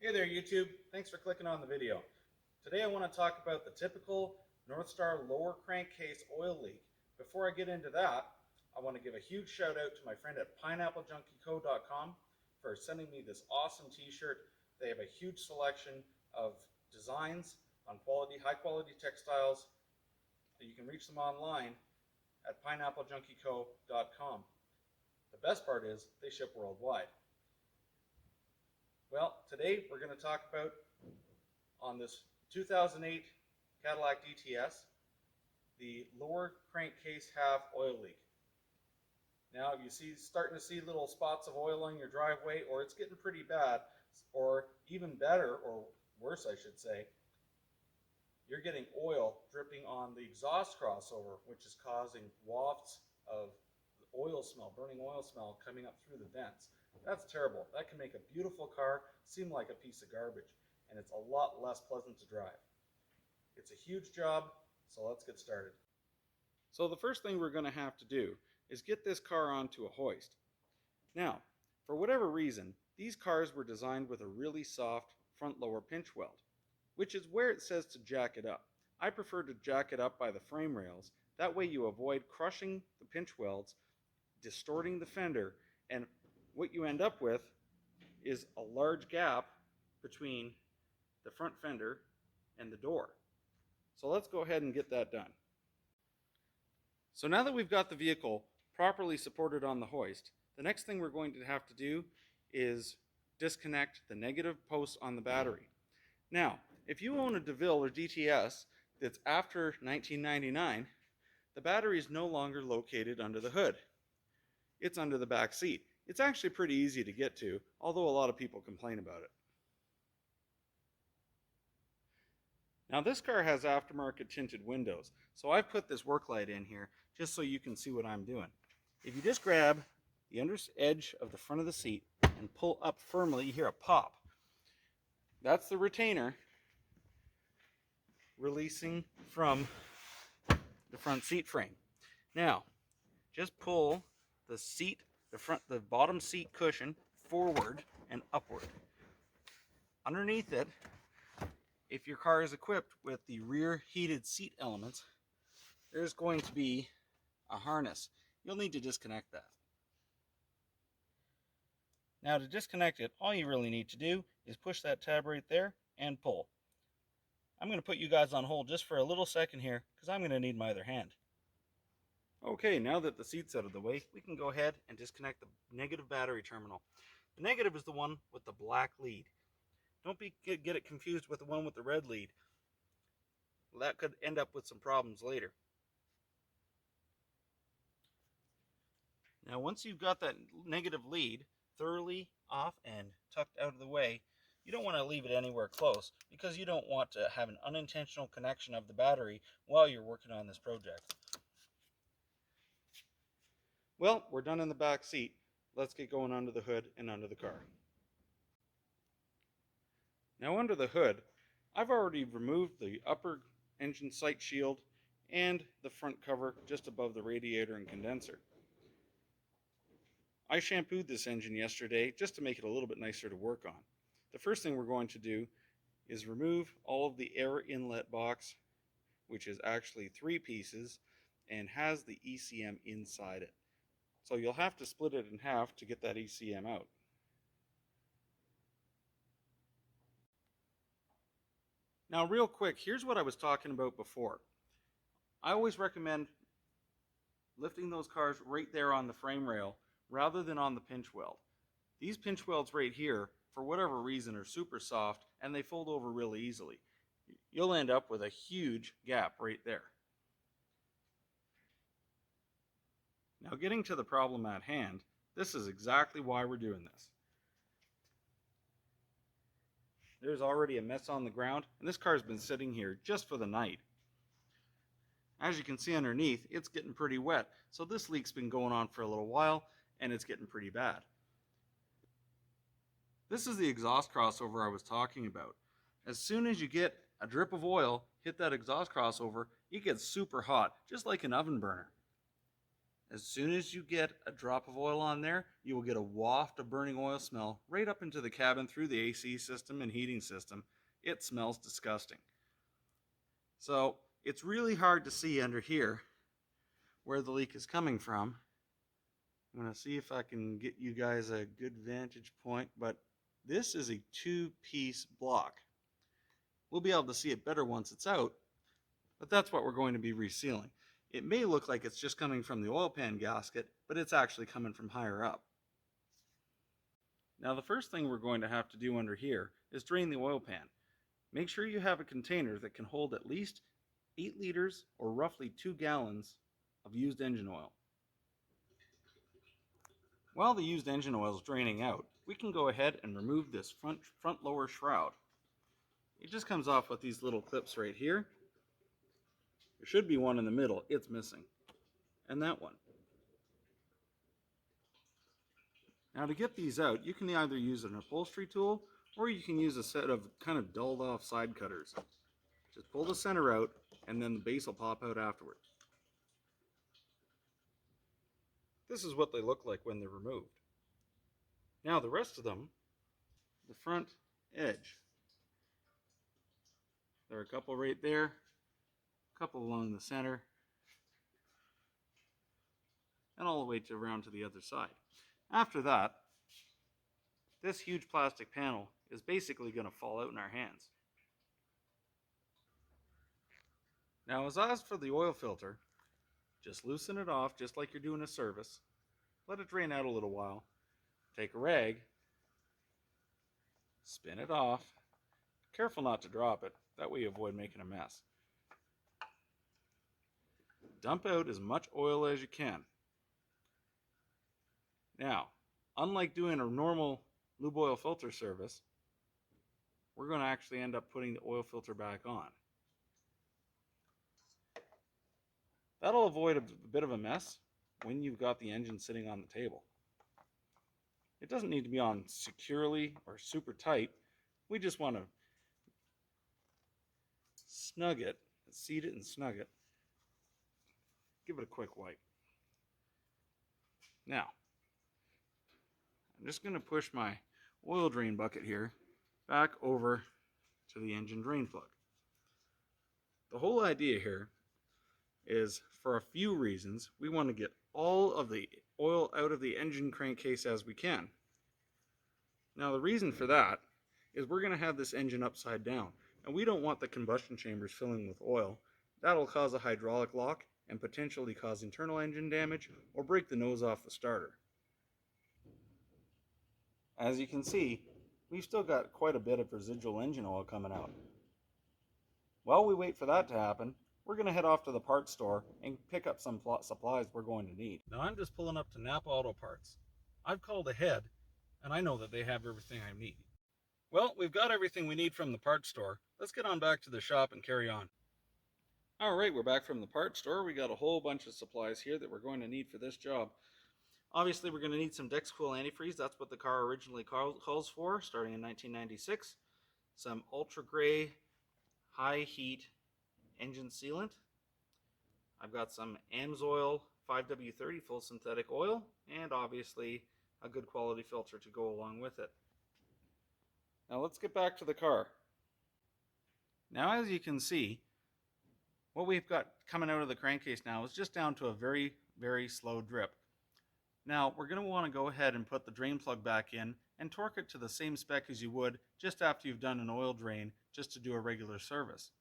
Hey there YouTube, thanks for clicking on the video. Today I want to talk about the typical Northstar lower crankcase oil leak. Before I get into that, I want to give a huge shout out to my friend at pineapplejunkyco.com for sending me this awesome t-shirt. They have a huge selection of designs on high quality textiles. You can reach them online at pineapplejunkyco.com. The best part is they ship worldwide. Well, today we're going to talk about on this 2008 Cadillac DTS, the lower crankcase half oil leak. Now you starting to see little spots of oil on your driveway, or it's getting pretty bad, or even better, or worse I should say, you're getting oil dripping on the exhaust crossover, which is causing wafts of oil smell, burning oil smell coming up through the vents. That's terrible. That can make a beautiful car seem like a piece of garbage, and it's a lot less pleasant to drive. It's a huge job, so let's get started. So the first thing we're going to have to do is get this car onto a hoist. Now, for whatever reason, these cars were designed with a really soft front lower pinch weld, which is where it says to jack it up. I prefer to jack it up by the frame rails. That way you avoid crushing the pinch welds, distorting the fender, and what you end up with is a large gap between the front fender and the door. So let's go ahead and get that done. So now that we've got the vehicle properly supported on the hoist, the next thing we're going to have to do is disconnect the negative post on the battery. Now, if you own a DeVille or DTS that's after 1999, the battery is no longer located under the hood. It's under the back seat. It's actually pretty easy to get to, although a lot of people complain about it. Now this car has aftermarket tinted windows, so I've put this work light in here just so you can see what I'm doing. If you just grab the under edge of the front of the seat and pull up firmly, you hear a pop. That's the retainer releasing from the front seat frame. Now, just pull the seat, the bottom seat cushion forward and upward. Underneath it, if your car is equipped with the rear heated seat elements, there's going to be a harness. You'll need to disconnect that. Now to disconnect it, all you really need to do is push that tab right there and pull. I'm going to put you guys on hold just for a little second here because I'm going to need my other hand. Okay, now that the seat's out of the way, we can go ahead and disconnect the negative battery terminal. The negative is the one with the black lead. Don't get it confused with the one with the red lead. That could end up with some problems later. Now once you've got that negative lead thoroughly off and tucked out of the way, you don't want to leave it anywhere close because you don't want to have an unintentional connection of the battery while you're working on this project. Well, we're done in the back seat. Let's get going under the hood and under the car. Now under the hood, I've already removed the upper engine sight shield and the front cover just above the radiator and condenser. I shampooed this engine yesterday just to make it a little bit nicer to work on. The first thing we're going to do is remove all of the air inlet box, which is actually 3 pieces and has the ECM inside it. So you'll have to split it in half to get that ECM out. Now real quick, here's what I was talking about before. I always recommend lifting those cars right there on the frame rail rather than on the pinch weld. These pinch welds right here, for whatever reason, are super soft and they fold over really easily. You'll end up with a huge gap right there. Now getting to the problem at hand, this is exactly why we're doing this. There's already a mess on the ground, and this car's been sitting here just for the night. As you can see underneath, it's getting pretty wet, so this leak's been going on for a little while, and it's getting pretty bad. This is the exhaust crossover I was talking about. As soon as you get a drip of oil hit that exhaust crossover, it gets super hot, just like an oven burner. As soon as you get a drop of oil on there, you will get a waft of burning oil smell right up into the cabin through the AC system and heating system. It smells disgusting. So it's really hard to see under here where the leak is coming from. I'm going to see if I can get you guys a good vantage point, but this is a two-piece block. We'll be able to see it better once it's out, but that's what we're going to be resealing. It may look like it's just coming from the oil pan gasket, but it's actually coming from higher up. Now the first thing we're going to have to do under here is drain the oil pan. Make sure you have a container that can hold at least 8 liters or roughly 2 gallons of used engine oil. While the used engine oil is draining out, we can go ahead and remove this front lower shroud. It just comes off with these little clips right here. There should be one in the middle, it's missing. And that one. Now to get these out, you can either use an upholstery tool or you can use a set of kind of dulled off side cutters. Just pull the center out and then the base will pop out afterwards. This is what they look like when they're removed. Now the rest of them, the front edge. There are a couple right there, a couple along the center, and all the way around to the other side. After that, this huge plastic panel is basically going to fall out in our hands. Now as for the oil filter, just loosen it off just like you're doing a service. Let it drain out a little while. Take a rag, spin it off. Careful not to drop it, that way you avoid making a mess. Dump out as much oil as you can. Now, unlike doing a normal lube oil filter service, we're going to actually end up putting the oil filter back on. That'll avoid a bit of a mess when you've got the engine sitting on the table. It doesn't need to be on securely or super tight. We just want to snug it, seat it and snug it. Give it a quick wipe. Now, I'm just going to push my oil drain bucket here back over to the engine drain plug. The whole idea here is, for a few reasons, we want to get all of the oil out of the engine crankcase as we can. Now the reason for that is we're going to have this engine upside down, and we don't want the combustion chambers filling with oil. That'll cause a hydraulic lock and potentially cause internal engine damage or break the nose off the starter. As you can see, we've still got quite a bit of residual engine oil coming out. While we wait for that to happen, we're going to head off to the parts store and pick up some supplies we're going to need. Now I'm just pulling up to Napa Auto Parts. I've called ahead, and I know that they have everything I need. Well, we've got everything we need from the parts store. Let's get on back to the shop and carry on. Alright, we're back from the parts store. We got a whole bunch of supplies here that we're going to need for this job. Obviously, we're going to need some Dexcool antifreeze. That's what the car originally calls for, starting in 1996. Some ultra gray high heat engine sealant. I've got some AMSOIL 5W30 full synthetic oil, and obviously a good quality filter to go along with it. Now let's get back to the car. Now as you can see, what we've got coming out of the crankcase now is just down to a very, very slow drip. Now we're going to want to go ahead and put the drain plug back in and torque it to the same spec as you would just after you've done an oil drain, just to do a regular service.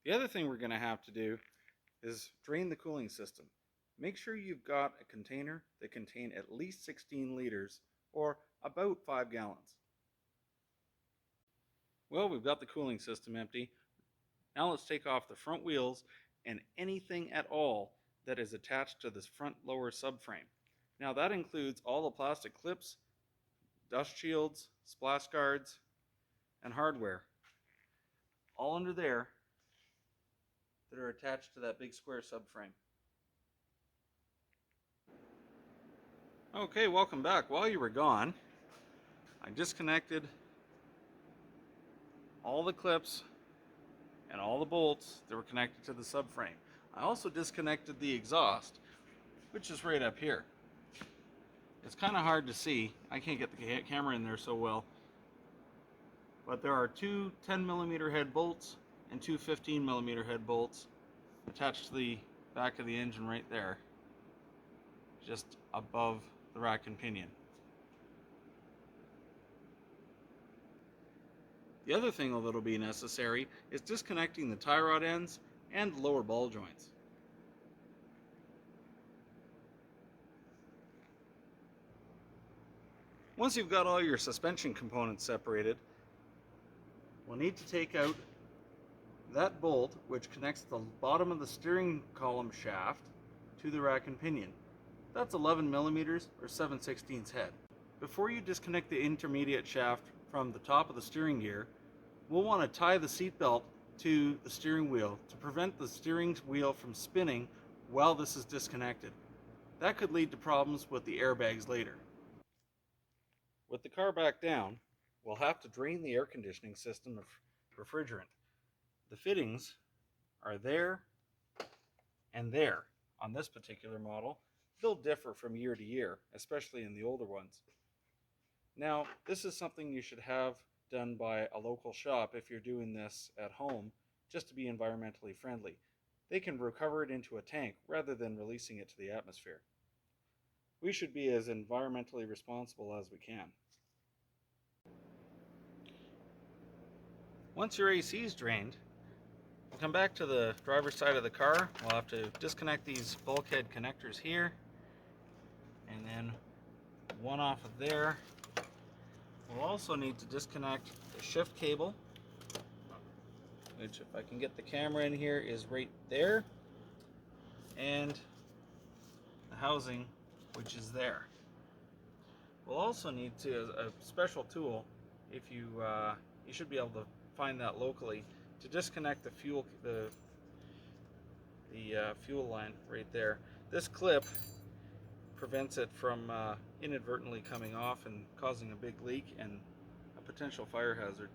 The other thing we're going to have to do is drain the cooling system. Make sure you've got a container that contains at least 16 liters or about 5 gallons. Well, we've got the cooling system empty. Now let's take off the front wheels and anything at all that is attached to this front lower subframe. Now that includes all the plastic clips, dust shields, splash guards, and hardware. All under there that are attached to that big square subframe. Okay, welcome back. While you were gone, I disconnected all the clips and all the bolts that were connected to the subframe. I also disconnected the exhaust, which is right up here. It's kind of hard to see. I can't get the camera in there so well. But there are two 10mm head bolts and two 15mm head bolts attached to the back of the engine right there, just above the rack and pinion. The other thing that'll be necessary is disconnecting the tie rod ends and the lower ball joints. Once you've got all your suspension components separated, we'll need to take out that bolt which connects the bottom of the steering column shaft to the rack and pinion. That's 11mm or 7/16 head. Before you disconnect the intermediate shaft from the top of the steering gear, we'll want to tie the seat belt to the steering wheel to prevent the steering wheel from spinning while this is disconnected. That could lead to problems with the airbags later. With the car back down, we'll have to drain the air conditioning system of refrigerant. The fittings are there and there on this particular model. They'll differ from year to year, especially in the older ones. Now, this is something you should have done by a local shop if you're doing this at home, just to be environmentally friendly. They can recover it into a tank rather than releasing it to the atmosphere. We should be as environmentally responsible as we can. Once your AC is drained, we'll come back to the driver's side of the car. We'll have to disconnect these bulkhead connectors here, and then one off of there. We'll also need to disconnect the shift cable, which, if I can get the camera in here, is right there, and the housing, which is there. We'll also need a special tool, if you should be able to find that locally, to disconnect the fuel fuel line right there. This clip prevents it from inadvertently coming off and causing a big leak and a potential fire hazard.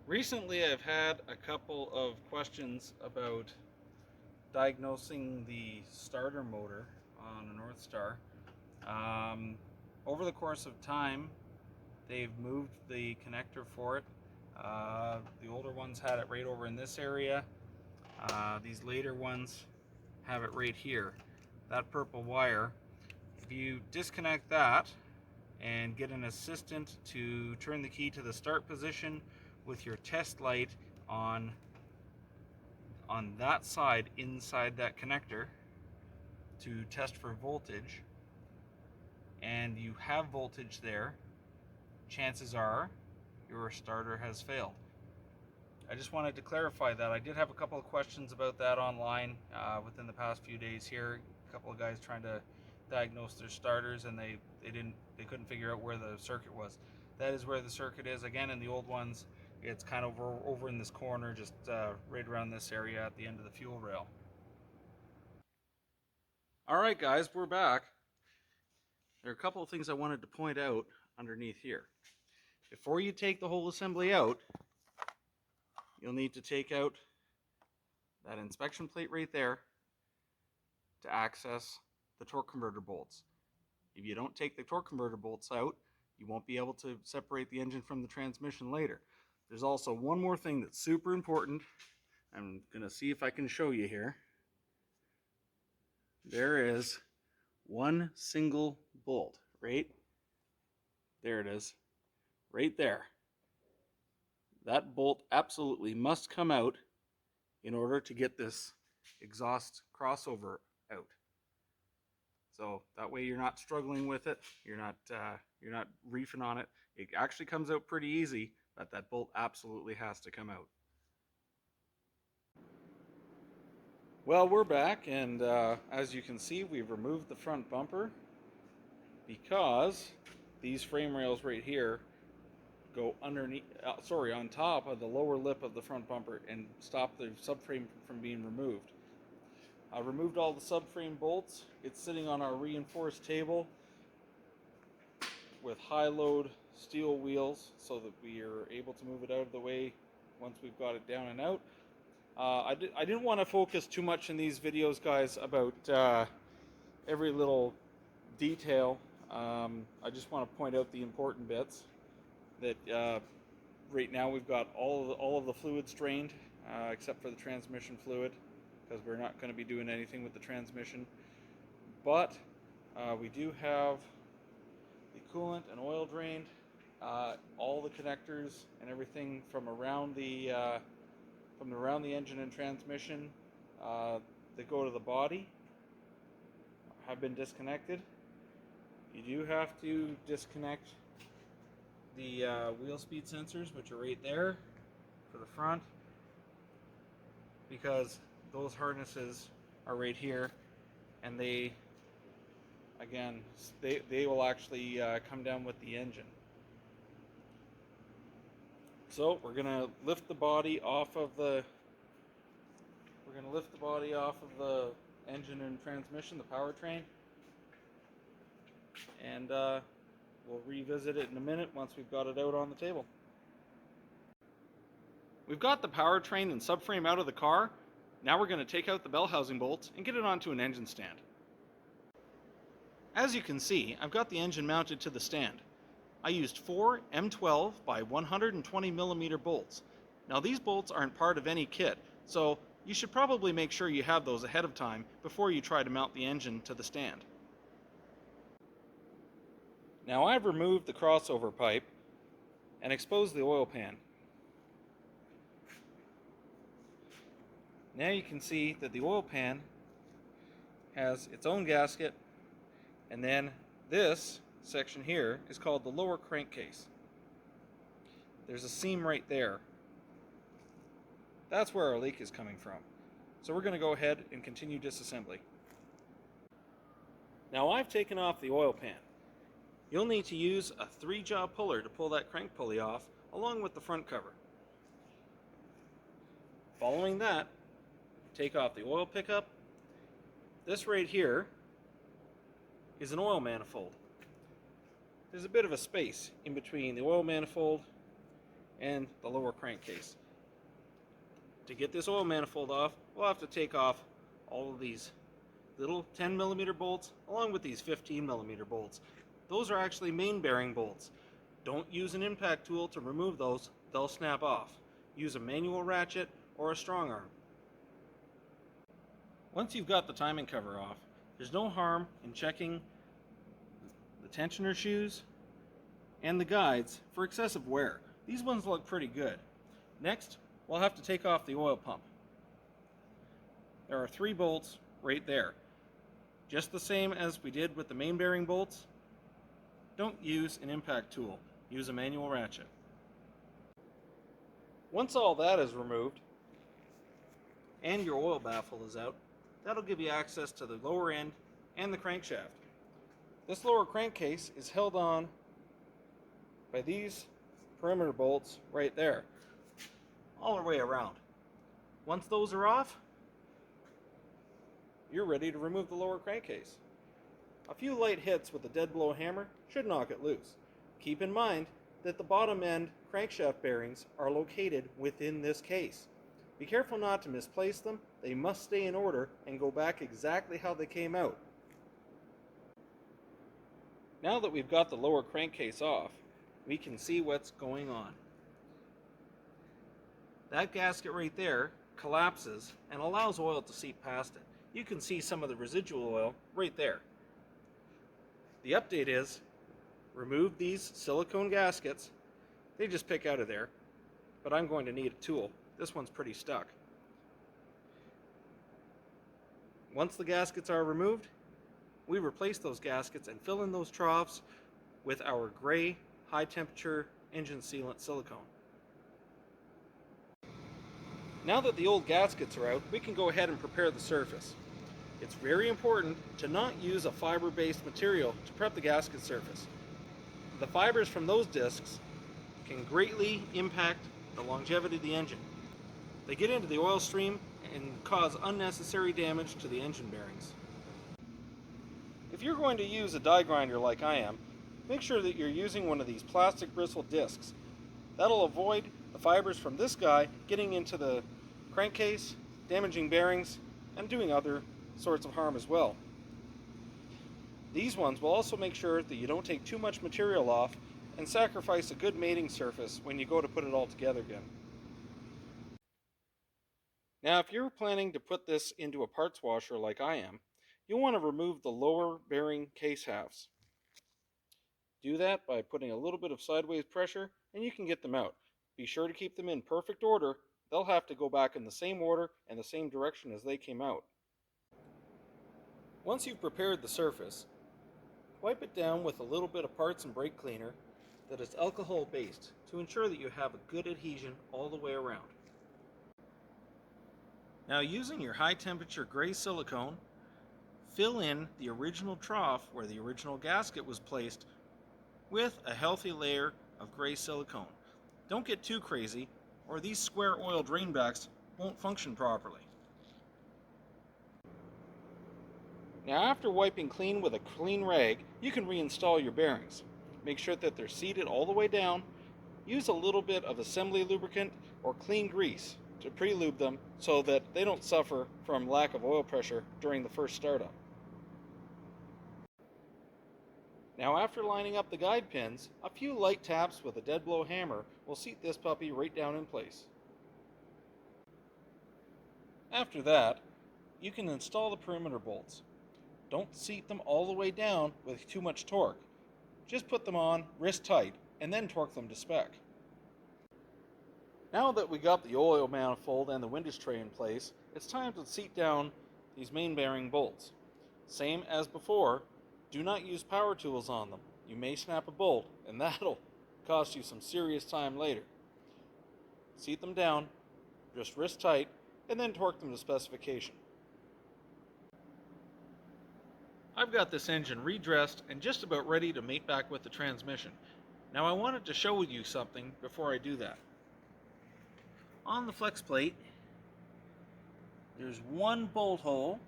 Recently, I've had a couple of questions about diagnosing the starter motor on a Northstar. Over the course of time, they've moved the connector for it. The older ones had it right over in this area. These later ones have it right here. That purple wire, if you disconnect that and get an assistant to turn the key to the start position with your test light on that side inside that connector to test for voltage, and you have voltage there, chances are your starter has failed. I just wanted to clarify that. I did have a couple of questions about that online within the past few days here. A couple of guys trying to diagnose their starters, and they couldn't figure out where the circuit was. That is where the circuit is. Again, in the old ones, it's kind of over in this corner, just right around this area at the end of the fuel rail. All right, guys, we're back. There are a couple of things I wanted to point out underneath here. Before you take the whole assembly out, you'll need to take out that inspection plate right there to access the torque converter bolts. If you don't take the torque converter bolts out, you won't be able to separate the engine from the transmission later. There's also one more thing that's super important. I'm going to see if I can show you here. There is one single bolt, right? There it is, right there. That bolt absolutely must come out in order to get this exhaust crossover out. So that way you're not struggling with it, you're not reefing on it. It actually comes out pretty easy, but that bolt absolutely has to come out. Well, we're back, and as you can see, we've removed the front bumper because these frame rails right here go underneath, on top of the lower lip of the front bumper and stop the subframe from being removed. I removed all the subframe bolts. It's sitting on our reinforced table with high load steel wheels so that we are able to move it out of the way once we've got it down and out. I didn't want to focus too much in these videos, guys, about every little detail. I just want to point out the important bits. That right now we've got all of the fluids drained, except for the transmission fluid, because we're not going to be doing anything with the transmission. But we do have the coolant and oil drained, all the connectors and everything from around the engine and transmission that go to the body have been disconnected. You do have to disconnect the wheel speed sensors, which are right there for the front, because those harnesses are right here, and they will actually come down with the engine. So we're gonna lift the body off of the engine and transmission, the powertrain, and we'll revisit it in a minute once we've got it out on the table. We've got the powertrain and subframe out of the car. Now we're going to take out the bell housing bolts and get it onto an engine stand. As you can see, I've got the engine mounted to the stand. I used 4 M12 by 120 millimeter bolts. Now these bolts aren't part of any kit, so you should probably make sure you have those ahead of time before you try to mount the engine to the stand. Now I've removed the crossover pipe and exposed the oil pan. Now you can see that the oil pan has its own gasket, and then this section here is called the lower crankcase. There's a seam right there. That's where our leak is coming from. So we're going to go ahead and continue disassembly. Now I've taken off the oil pan. You'll need to use a 3-jaw puller to pull that crank pulley off, along with the front cover. Following that, take off the oil pickup. This right here is an oil manifold. There's a bit of a space in between the oil manifold and the lower crankcase. To get this oil manifold off, we'll have to take off all of these little 10 millimeter bolts along with these 15 millimeter bolts. Those are actually main bearing bolts. Don't use an impact tool to remove those, they'll snap off. Use a manual ratchet or a strong arm. Once you've got the timing cover off, there's no harm in checking the tensioner shoes and the guides for excessive wear. These ones look pretty good. Next, we'll have to take off the oil pump. There are 3 bolts right there. Just the same as we did with the main bearing bolts. Don't use an impact tool, use a manual ratchet. Once all that is removed and your oil baffle is out, that'll give you access to the lower end and the crankshaft. This lower crankcase is held on by these perimeter bolts right there, all the way around. Once those are off, you're ready to remove the lower crankcase. A few light hits with a dead blow hammer should knock it loose. Keep in mind that the bottom end crankshaft bearings are located within this case. Be careful not to misplace them. They must stay in order and go back exactly how they came out. Now that we've got the lower crankcase off, we can see what's going on. That gasket right there collapses and allows oil to seep past it. You can see some of the residual oil right there. The update is, remove these silicone gaskets. They just pick out of there, but I'm going to need a tool. This one's pretty stuck. Once the gaskets are removed, we replace those gaskets and fill in those troughs with our gray high temperature engine sealant silicone. Now that the old gaskets are out, we can go ahead and prepare the surface. It's very important to not use a fiber-based material to prep the gasket surface. The fibers from those discs can greatly impact the longevity of the engine. They get into the oil stream and cause unnecessary damage to the engine bearings. If you're going to use a die grinder like I am, make sure that you're using one of these plastic bristle discs. That'll avoid the fibers from this guy getting into the crankcase, damaging bearings, and doing other sorts of harm as well. These ones will also make sure that you don't take too much material off and sacrifice a good mating surface when you go to put it all together again. Now, if you're planning to put this into a parts washer like I am, you'll want to remove the lower bearing case halves. Do that by putting a little bit of sideways pressure and you can get them out. Be sure to keep them in perfect order. They'll have to go back in the same order and the same direction as they came out. Once you've prepared the surface, wipe it down with a little bit of parts and brake cleaner that is alcohol based to ensure that you have a good adhesion all the way around. Now, using your high temperature gray silicone, fill in the original trough where the original gasket was placed with a healthy layer of gray silicone. Don't get too crazy or these square oil drain backs won't function properly. Now, after wiping clean with a clean rag, you can reinstall your bearings. Make sure that they're seated all the way down. Use a little bit of assembly lubricant or clean grease to pre-lube them so that they don't suffer from lack of oil pressure during the first startup. Now, after lining up the guide pins, a few light taps with a dead blow hammer will seat this puppy right down in place. After that, you can install the perimeter bolts. Don't seat them all the way down with too much torque. Just put them on wrist tight and then torque them to spec. Now that we got the oil manifold and the windage tray in place, it's time to seat down these main bearing bolts. Same as before, do not use power tools on them. You may snap a bolt and that'll cost you some serious time later. Seat them down, just wrist tight, and then torque them to specification. I've got this engine redressed and just about ready to mate back with the transmission. Now, I wanted to show you something before I do that. On the flex plate, there's one bolt hole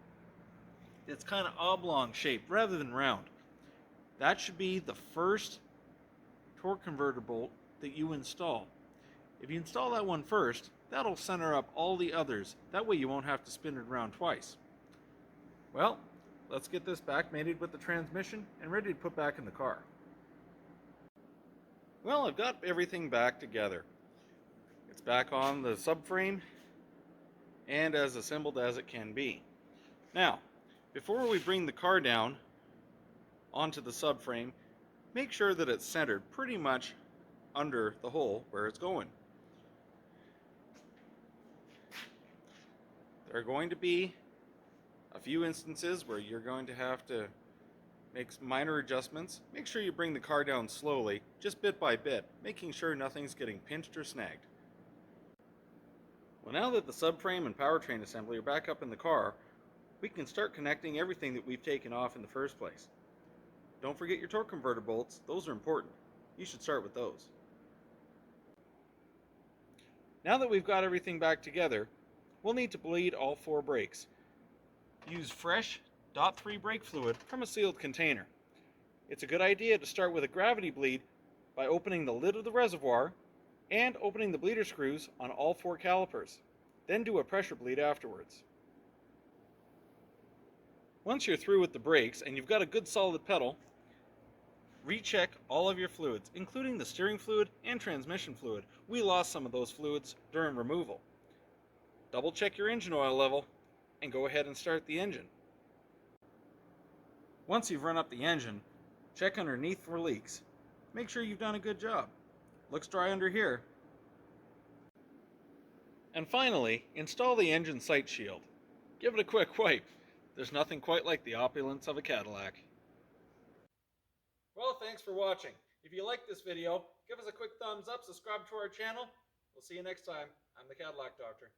that's kind of oblong shaped rather than round. That should be the first torque converter bolt that you install. If you install that one first, that'll center up all the others. That way you won't have to spin it around twice. Well, let's get this back mated with the transmission and ready to put back in the car. Well, I've got everything back together. It's back on the subframe and as assembled as it can be. Now, before we bring the car down onto the subframe, make sure that it's centered pretty much under the hole where it's going. There are going to be a few instances where you're going to have to make some minor adjustments. Make sure you bring the car down slowly, just bit by bit, making sure nothing's getting pinched or snagged. Well, now that the subframe and powertrain assembly are back up in the car, we can start connecting everything that we've taken off in the first place. Don't forget your torque converter bolts. Those are important. You should start with those. Now that we've got everything back together, we'll need to bleed all 4 brakes. Use fresh .3 brake fluid from a sealed container. It's a good idea to start with a gravity bleed by opening the lid of the reservoir and opening the bleeder screws on all 4 calipers. Then do a pressure bleed afterwards. Once you're through with the brakes and you've got a good solid pedal, recheck all of your fluids, including the steering fluid and transmission fluid. We lost some of those fluids during removal. Double check your engine oil level and go ahead and start the engine. Once you've run up the engine, check underneath for leaks. Make sure you've done a good job. Looks dry under here. And finally, install the engine sight shield. Give it a quick wipe. There's nothing quite like the opulence of a Cadillac. Well, thanks for watching. If you like this video, give us a quick thumbs up, subscribe to our channel. We'll see you next time. I'm the Cadillac Doctor.